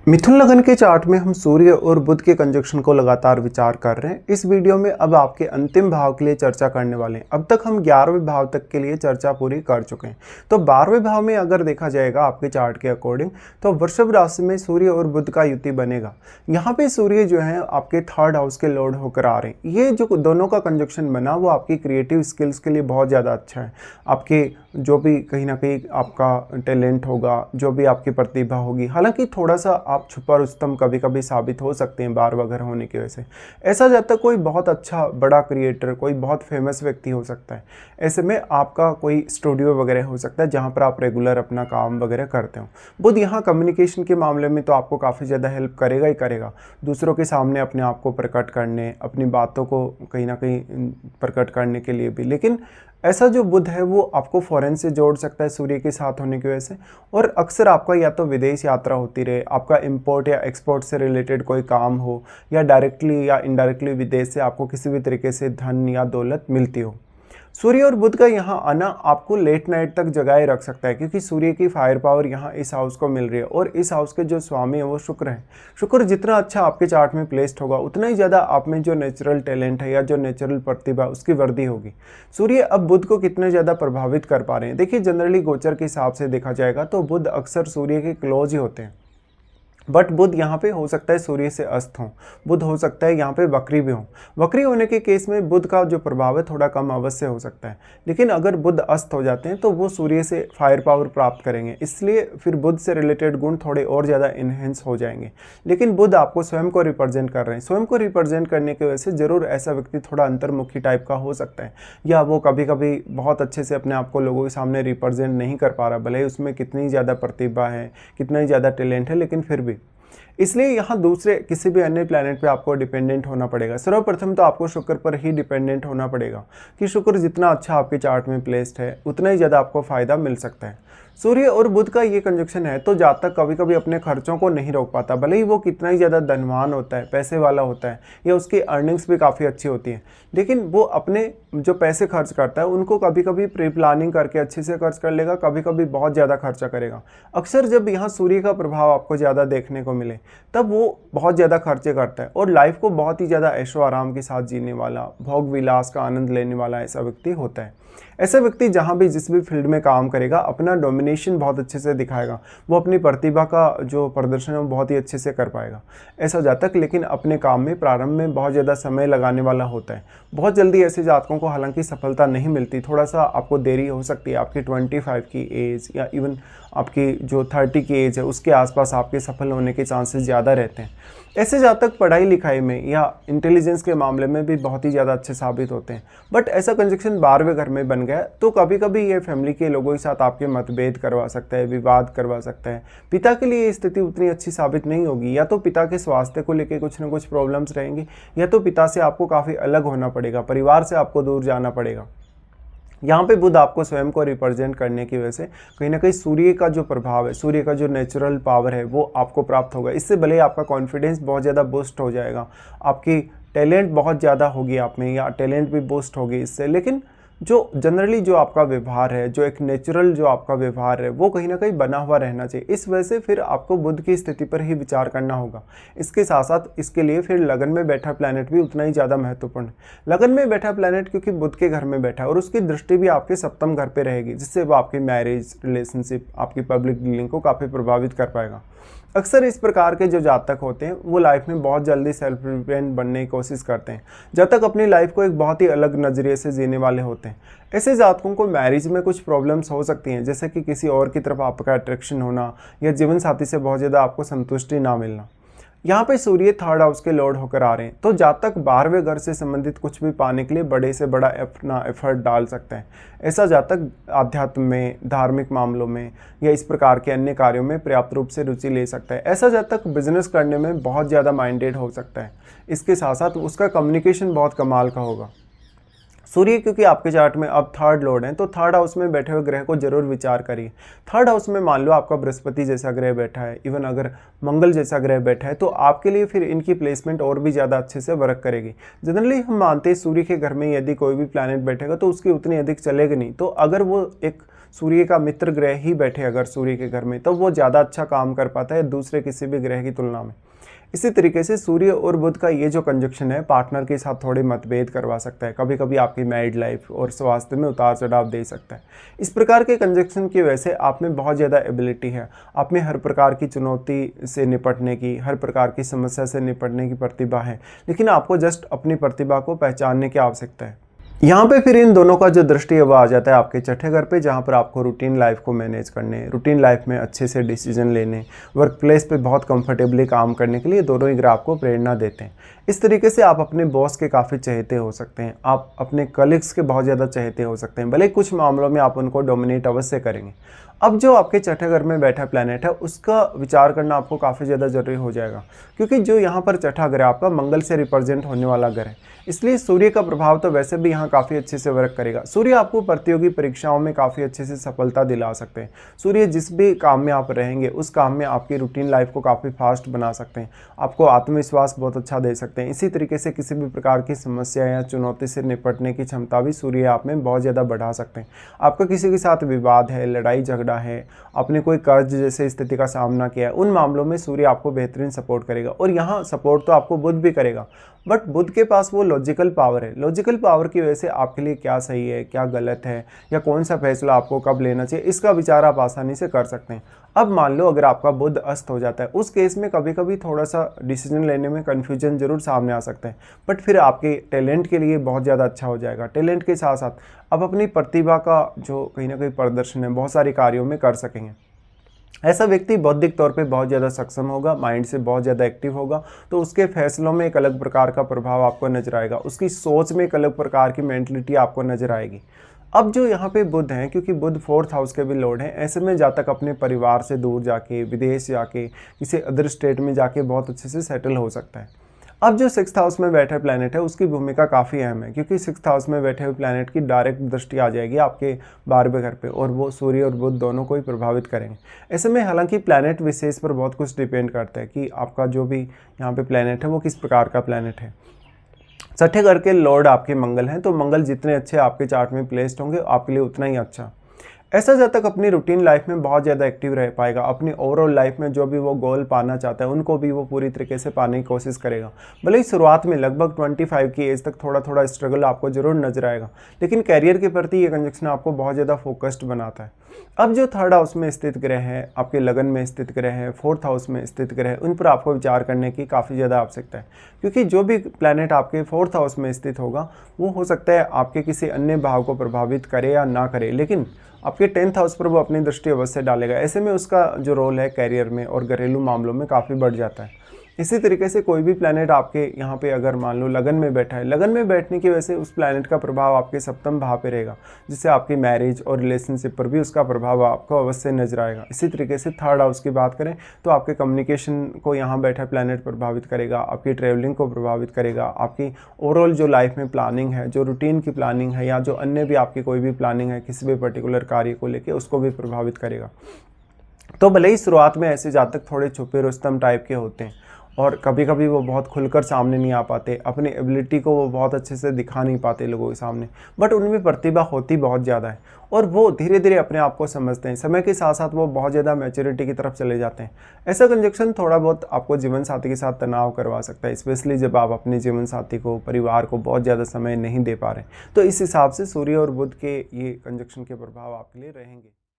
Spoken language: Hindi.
मिथुन लगन के चार्ट में हम सूर्य और बुध के कंजक्शन को लगातार विचार कर रहे हैं। इस वीडियो में अब आपके अंतिम भाव के लिए चर्चा करने वाले हैं। अब तक हम 11वें भाव तक के लिए चर्चा पूरी कर चुके हैं। तो 12वें भाव में अगर देखा जाएगा आपके चार्ट के अकॉर्डिंग, तो वृषभ राशि में सूर्य और बुध का युति बनेगा। यहाँ पे सूर्य जो है आपके 3rd हाउस के लॉर्ड होकर आ रहे हैं। ये जो दोनों का कंजक्शन बना वो आपकी क्रिएटिव स्किल्स के लिए बहुत ज़्यादा अच्छा है। आपके जो भी कहीं ना कहीं आपका टैलेंट होगा, जो भी आपकी प्रतिभा होगी, हालांकि थोड़ा सा आप छुपा रुस्तम कभी कभी साबित हो सकते हैं बार वगैरह होने की वजह से। ऐसा जब तक कोई बहुत अच्छा बड़ा क्रिएटर, कोई बहुत फेमस व्यक्ति हो सकता है। ऐसे में आपका कोई स्टूडियो वगैरह हो सकता है जहाँ पर आप रेगुलर अपना काम वगैरह करते हो। बुध यहाँ कम्युनिकेशन के मामले में तो आपको काफ़ी ज़्यादा हेल्प करेगा ही करेगा, दूसरों के सामने अपने आप को प्रकट करने, अपनी बातों को कहीं ना कहीं प्रकट करने के लिए भी। लेकिन ऐसा जो बुध है वो आपको फॉरेन से जोड़ सकता है सूर्य के साथ होने की वजह से, और अक्सर आपका या तो विदेश यात्रा होती रहे, आपका इंपोर्ट या एक्सपोर्ट से रिलेटेड कोई काम हो, या डायरेक्टली या इनडायरेक्टली विदेश से आपको किसी भी तरीके से धन या दौलत मिलती हो। सूर्य और बुध का यहाँ आना आपको लेट नाइट तक जगाए रख सकता है, क्योंकि सूर्य की फायर पावर यहाँ इस हाउस को मिल रही है, और इस हाउस के जो स्वामी है वो शुक्र है। शुक्र जितना अच्छा आपके चार्ट में प्लेस्ड होगा उतना ही ज़्यादा आप में जो नेचुरल टैलेंट है या जो नेचुरल प्रतिभा उसकी वृद्धि होगी। सूर्य अब बुध को कितने ज़्यादा प्रभावित कर पा रहे हैं, देखिए जनरली गोचर के हिसाब से देखा जाएगा तो बुध अक्सर सूर्य के क्लोज ही होते हैं। बट बुध यहाँ पे हो सकता है सूर्य से अस्त हो, बुध हो सकता है यहाँ पे वक्री भी हो। वक्री होने के केस में बुध का जो प्रभाव है थोड़ा कम अवश्य हो सकता है, लेकिन अगर बुध अस्त हो जाते हैं तो वो सूर्य से फायर पावर प्राप्त करेंगे, इसलिए फिर बुध से रिलेटेड गुण थोड़े और ज़्यादा इन्हेंस हो जाएंगे। लेकिन बुध आपको स्वयं को रिप्रेजेंट कर रहे हैं, स्वयं को रिप्रेजेंट करने की वजह से ज़रूर ऐसा व्यक्ति थोड़ा अंतर्मुखी टाइप का हो सकता है, या वो कभी कभी बहुत अच्छे से अपने आप को लोगों के सामने रिप्रेजेंट नहीं कर पा रहा, भले ही उसमें कितनी ज़्यादा प्रतिभा है, कितना ही ज़्यादा टैलेंट है, लेकिन फिर भी। इसलिए यहाँ दूसरे किसी भी अन्य प्लैनेट पे आपको डिपेंडेंट होना पड़ेगा। सर्वप्रथम तो आपको शुक्र पर ही डिपेंडेंट होना पड़ेगा कि शुक्र जितना अच्छा आपके चार्ट में प्लेस्ड है उतना ही ज़्यादा आपको फ़ायदा मिल सकता है। सूर्य और बुध का ये कंजक्शन है तो जातक कभी कभी अपने खर्चों को नहीं रोक पाता, भले ही वो कितना ही ज़्यादा धनवान होता है, पैसे वाला होता है, या उसकी अर्निंग्स भी काफ़ी अच्छी होती है, लेकिन वो अपने जो पैसे खर्च करता है उनको कभी कभी प्री प्लानिंग करके अच्छे से खर्च कर लेगा, कभी कभी बहुत ज़्यादा खर्चा करेगा। अक्सर जब यहाँ सूर्य का प्रभाव आपको ज़्यादा देखने को मिले तब वो बहुत ज़्यादा खर्चे करता है, और लाइफ को बहुत ही ज़्यादा ऐशो आराम के साथ जीने वाला, भोग विलास का आनंद लेने वाला ऐसा व्यक्ति होता है। ऐसा व्यक्ति जहाँ भी जिस भी फील्ड में काम करेगा अपना डोमिनेशन बहुत अच्छे से दिखाएगा, वो अपनी प्रतिभा का जो प्रदर्शन है वो बहुत ही अच्छे से कर पाएगा ऐसा जातक। लेकिन अपने काम में प्रारंभ में बहुत ज़्यादा समय लगाने वाला होता है। बहुत जल्दी ऐसे जातकों को हालांकि सफलता नहीं मिलती, थोड़ा सा आपको देरी हो सकती है। आपकी 25 की एज या इवन आपकी जो 30 की एज है उसके आसपास आपके सफल होने के चांसेस ज़्यादा रहते हैं। ऐसे जातक पढ़ाई लिखाई में या इंटेलिजेंस के मामले में भी बहुत ही ज़्यादा अच्छे साबित होते हैं। बट ऐसा कंजक्शन 12वें घर में बन गया तो कभी कभी ये फैमिली के लोगों के साथ आपके मतभेद करवा सकता है, विवाद करवा सकता है। पिता के लिए ये स्थिति उतनी अच्छी साबित नहीं होगी, या तो पिता के स्वास्थ्य को लेकर कुछ ना कुछ प्रॉब्लम्स रहेंगी, या तो पिता से आपको काफ़ी अलग होना पड़ेगा, परिवार से आपको दूर जाना पड़ेगा। यहाँ पे बुध आपको स्वयं को रिप्रेजेंट करने की वजह से कहीं ना कहीं सूर्य का जो प्रभाव है, सूर्य का जो नेचुरल पावर है वो आपको प्राप्त होगा। इससे भले आपका कॉन्फिडेंस बहुत ज़्यादा बूस्ट हो जाएगा, आपकी टैलेंट बहुत ज़्यादा होगी आप में, या टैलेंट भी बूस्ट होगी इससे, लेकिन जो जनरली जो आपका व्यवहार है, जो एक नेचुरल जो आपका व्यवहार है वो कहीं ना कहीं बना हुआ रहना चाहिए। इस वजह से फिर आपको बुध की स्थिति पर ही विचार करना होगा। इसके साथ साथ इसके लिए फिर लगन में बैठा प्लैनेट भी उतना ही ज़्यादा महत्वपूर्ण है। लगन में बैठा प्लैनेट क्योंकि बुध के घर में बैठा है और उसकी दृष्टि भी आपके 7th घर पर रहेगी, जिससे वो आपकी मैरिज, रिलेशनशिप, आपकी पब्लिक डीलिंग को काफ़ी प्रभावित कर पाएगा। अक्सर इस प्रकार के जो जातक होते हैं वो लाइफ में बहुत जल्दी सेल्फ रिलायंट बनने की कोशिश करते हैं। जातक अपनी लाइफ को एक बहुत ही अलग नज़रिए से जीने वाले होते हैं। ऐसे जातकों को मैरिज में कुछ प्रॉब्लम्स हो सकती हैं, जैसे कि किसी और की तरफ आपका अट्रैक्शन होना, या जीवन साथी से बहुत ज़्यादा आपको संतुष्टि ना मिलना। यहाँ पे सूर्य 3rd हाउस के लॉर्ड होकर आ रहे हैं तो जातक 12वें घर से संबंधित कुछ भी पाने के लिए बड़े से बड़ा अपना एफर्ट डाल सकता है। ऐसा जातक आध्यात्म में, धार्मिक मामलों में या इस प्रकार के अन्य कार्यों में पर्याप्त रूप से रुचि ले सकता है। ऐसा जातक बिजनेस करने में बहुत ज़्यादा माइंडेड हो सकता है। इसके साथ साथ उसका कम्युनिकेशन बहुत कमाल का होगा। सूर्य क्योंकि आपके चार्ट में अब 3rd लॉर्ड हैं तो 3rd हाउस में बैठे हुए ग्रह को जरूर विचार करिए। 3rd हाउस में मान लो आपका बृहस्पति जैसा ग्रह बैठा है, इवन अगर मंगल जैसा ग्रह बैठा है तो आपके लिए फिर इनकी प्लेसमेंट और भी ज़्यादा अच्छे से वर्क करेगी। जनरली हम मानते हैं सूर्य के घर में यदि कोई भी प्लैनेट बैठेगा तो उसकी उतनी अधिक चलेगी नहीं, तो अगर वो एक सूर्य का मित्र ग्रह ही बैठे अगर सूर्य के घर में, तो वो ज़्यादा अच्छा काम कर पाता है दूसरे किसी भी ग्रह की तुलना में। इसी तरीके से सूर्य और बुध का ये जो कंजक्शन है पार्टनर के साथ थोड़े मतभेद करवा सकता है, कभी कभी आपकी मैरिड लाइफ और स्वास्थ्य में उतार चढ़ाव दे सकता है। इस प्रकार के कंजक्शन की वजह से आप में बहुत ज़्यादा एबिलिटी है, आप में हर प्रकार की चुनौती से निपटने की, हर प्रकार की समस्या से निपटने की प्रतिभा है, लेकिन आपको जस्ट अपनी प्रतिभा को पहचानने की आवश्यकता है। यहाँ पे फिर इन दोनों का जो दृष्टि है वो आ जाता है आपके छठे घर पे, जहाँ पर आपको रूटीन लाइफ को मैनेज करने, रूटीन लाइफ में अच्छे से डिसीजन लेने, वर्क प्लेस पे बहुत कंफर्टेबली काम करने के लिए दोनों ही ग्रह आपको प्रेरणा देते हैं। इस तरीके से आप अपने बॉस के काफ़ी चहेते हो सकते हैं, आप अपने कलीग्स के बहुत ज़्यादा चहेते हो सकते हैं, भले कुछ मामलों में आप उनको डोमिनेट अवश्य करेंगे। अब जो आपके छठे घर में बैठा प्लैनेट है उसका विचार करना आपको काफ़ी ज़्यादा जरूरी हो जाएगा, क्योंकि जो यहाँ पर छठा ग्रह आपका मंगल से रिप्रेजेंट होने वाला ग्रह है, इसलिए सूर्य का प्रभाव तो वैसे भी यहाँ काफ़ी अच्छे से वर्क करेगा। सूर्य आपको प्रतियोगी परीक्षाओं में काफ़ी अच्छे से सफलता दिला सकते हैं। सूर्य जिस भी काम में आप रहेंगे उस काम में आपकी रूटीन लाइफ को काफ़ी फास्ट बना सकते हैं, आपको आत्मविश्वास बहुत अच्छा दे सकते हैं। इसी तरीके से किसी भी प्रकार की समस्या या चुनौती से निपटने की क्षमता भी सूर्य आप में बहुत ज़्यादा बढ़ा सकते हैं। आपका किसी के साथ विवाद है, लड़ाई झगड़ा है, आपने कोई कर्ज जैसे स्थिति का सामना किया है, उन मामलों में सूर्य आपको बेहतरीन सपोर्ट करेगा। और यहाँ सपोर्ट तो आपको बुध भी करेगा, बट बुध के पास वो लॉजिकल पावर है। लॉजिकल पावर की वजह से आपके लिए क्या सही है, क्या गलत है, या कौन सा फैसला आपको कब लेना चाहिए, इसका विचार आप आसानी से कर सकते हैं। अब मान लो अगर आपका बुध अस्त हो जाता है, उस केस में कभी कभी थोड़ा सा डिसीजन लेने में कन्फ्यूजन जरूर सामने आ सकता है, बट फिर आपके टैलेंट के लिए बहुत ज़्यादा अच्छा हो जाएगा। टैलेंट के साथ साथ आप अपनी प्रतिभा का जो कहीं ना कहीं प्रदर्शन है बहुत सारे कार्यों में कर सकेंगे। ऐसा व्यक्ति बौद्धिक तौर पे बहुत ज़्यादा सक्षम होगा, माइंड से बहुत ज़्यादा एक्टिव होगा, तो उसके फैसलों में एक अलग प्रकार का प्रभाव आपको नजर आएगा, उसकी सोच में एक अलग प्रकार की मेंटलिटी आपको नजर आएगी। अब जो यहाँ पे बुध हैं, क्योंकि बुध 4th हाउस के भी लॉर्ड हैं, ऐसे में जातक अपने परिवार से दूर जाके, विदेश जाके, किसी अदर स्टेट में जाके बहुत अच्छे से सेटल हो सकता है। अब जो 6th हाउस में बैठे प्लैनेट है उसकी भूमिका काफ़ी अहम है, क्योंकि 6th हाउस में बैठे हुए प्लैनेट की डायरेक्ट दृष्टि आ जाएगी आपके 12वें घर पे, और वो सूर्य और बुध दोनों को ही प्रभावित करेंगे। ऐसे में हालांकि प्लैनेट विशेष पर बहुत कुछ डिपेंड करता है कि आपका जो भी यहाँ पे प्लैनेट है वो किस प्रकार का प्लैनेट है। छठे घर के लॉर्ड आपके मंगल हैं, तो मंगल जितने अच्छे आपके चार्ट में प्लेस्ड होंगे आपके लिए उतना ही अच्छा। ऐसा जातक अपनी रूटीन लाइफ में बहुत ज़्यादा एक्टिव रह पाएगा, अपनी ओवरऑल लाइफ में जो भी वो गोल पाना चाहता है उनको भी वो पूरी तरीके से पाने की कोशिश करेगा। भले ही शुरुआत में लगभग 25 की एज तक थोड़ा थोड़ा स्ट्रगल आपको जरूर नजर आएगा, लेकिन कैरियर के प्रति ये कंजक्शन आपको बहुत ज़्यादा फोकस्ड बनाता है। अब जो 3rd हाउस में स्थित ग्रह है, आपके लगन में स्थित ग्रह है, 4th हाउस में स्थित ग्रह है, उन पर आपको विचार करने की काफ़ी ज़्यादा आवश्यकता है, क्योंकि जो भी प्लैनेट आपके 4th हाउस में स्थित होगा वो हो सकता है आपके किसी अन्य भाव को प्रभावित करे या ना करे, लेकिन आपके 10th हाउस पर वो अपनी दृष्टि अवश्य डालेगा। ऐसे में उसका जो रोल है कैरियर में और घरेलू मामलों में काफ़ी बढ़ जाता है। इसी तरीके से कोई भी प्लैनेट आपके यहाँ पे अगर मान लो लगन में बैठा है, लगन में बैठने की वजह से उस प्लैनेट का प्रभाव आपके 7th भाव पे रहेगा, जिससे आपकी मैरिज और रिलेशनशिप पर भी उसका प्रभाव आपको अवश्य नजर आएगा। इसी तरीके से 3rd हाउस की बात करें तो आपके कम्युनिकेशन को यहाँ बैठा प्लैनेट प्रभावित करेगा, आपकी ट्रैवलिंग को प्रभावित करेगा, आपकी ओवरऑल जो लाइफ में प्लानिंग है, जो रूटीन की प्लानिंग है, या जो अन्य भी आपकी कोई भी प्लानिंग है किसी भी पर्टिकुलर कार्य को लेकर, उसको भी प्रभावित करेगा। तो भले ही शुरुआत में ऐसे जातक थोड़े छुपे रुस्तम टाइप के होते हैं और कभी कभी वो बहुत खुलकर सामने नहीं आ पाते, अपनी एबिलिटी को वो बहुत अच्छे से दिखा नहीं पाते लोगों के सामने, बट उनमें प्रतिभा होती बहुत ज़्यादा है और वो धीरे धीरे अपने आप को समझते हैं। समय के साथ साथ वो बहुत ज़्यादा मैच्योरिटी की तरफ चले जाते हैं। ऐसा कंजक्शन थोड़ा बहुत आपको जीवन साथी के साथ तनाव करवा सकता है, स्पेशली जब आप अपने जीवन साथी को, परिवार को बहुत ज़्यादा समय नहीं दे पा रहे। तो इस हिसाब से सूर्य और बुध के ये कंजक्शन के प्रभाव आपके लिए रहेंगे।